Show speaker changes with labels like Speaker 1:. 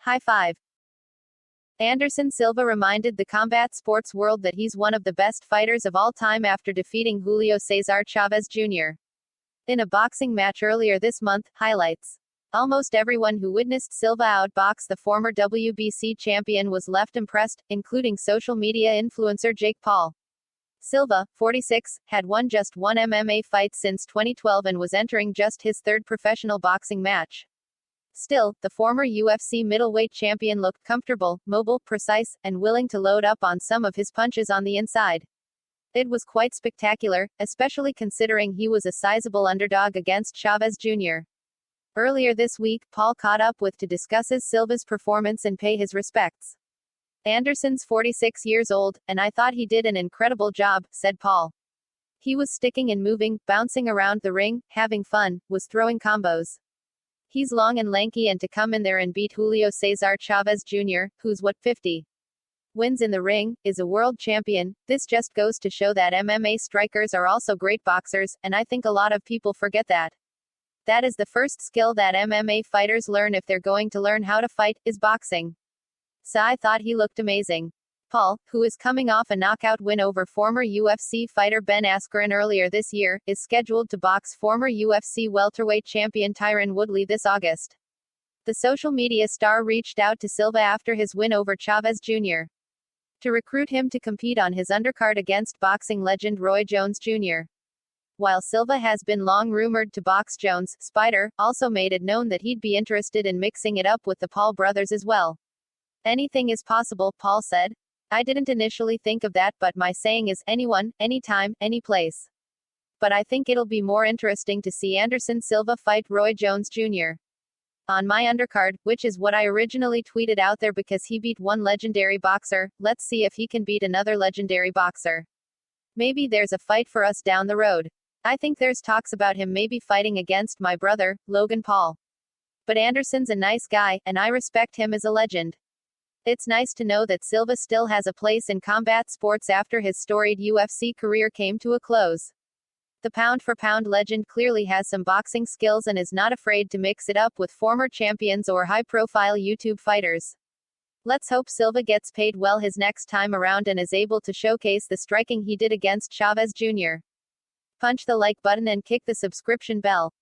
Speaker 1: High five. Anderson Silva reminded the combat sports world that he's one of the best fighters of all time after defeating Julio Cesar Chavez Jr. in a boxing match earlier this month. Highlights. Almost everyone who witnessed Silva outbox the former WBC champion was left impressed, including social media influencer Jake Paul. Silva, 46, had won just one MMA fight since 2012 and was entering just his third professional boxing match. Still, the former UFC middleweight champion looked comfortable, mobile, precise, and willing to load up on some of his punches on the inside. It was quite spectacular, especially considering he was a sizable underdog against Chavez Jr. Earlier this week, Paul caught up with to discuss Silva's performance and pay his respects. Anderson's 46 years old, and I thought he did an incredible job, said Paul. He was sticking and moving, bouncing around the ring, having fun, was throwing combos. He's long and lanky, and to come in there and beat Julio Cesar Chavez Jr., who's 50 wins in the ring, is a world champion. This just goes to show that MMA strikers are also great boxers, and I think a lot of people forget that. That is the first skill that MMA fighters learn if they're going to learn how to fight, is boxing. So I thought he looked amazing. Paul, who is coming off a knockout win over former UFC fighter Ben Askren earlier this year, is scheduled to box former UFC welterweight champion Tyron Woodley this August. The social media star reached out to Silva after his win over Chavez Jr. to recruit him to compete on his undercard against boxing legend Roy Jones Jr. While Silva has been long rumored to box Jones, Spider also made it known that he'd be interested in mixing it up with the Paul brothers as well. Anything is possible, Paul said. I didn't initially think of that, but my saying is, anyone, anytime, any place. But I think it'll be more interesting to see Anderson Silva fight Roy Jones Jr. on my undercard, which is what I originally tweeted out there because he beat one legendary boxer. Let's see if he can beat another legendary boxer. Maybe there's a fight for us down the road. I think there's talks about him maybe fighting against my brother, Logan Paul. But Anderson's a nice guy, and I respect him as a legend. It's nice to know that Silva still has a place in combat sports after his storied UFC career came to a close. The pound-for-pound legend clearly has some boxing skills and is not afraid to mix it up with former champions or high-profile YouTube fighters. Let's hope Silva gets paid well his next time around and is able to showcase the striking he did against Chavez Jr. Punch the like button and kick the subscription bell.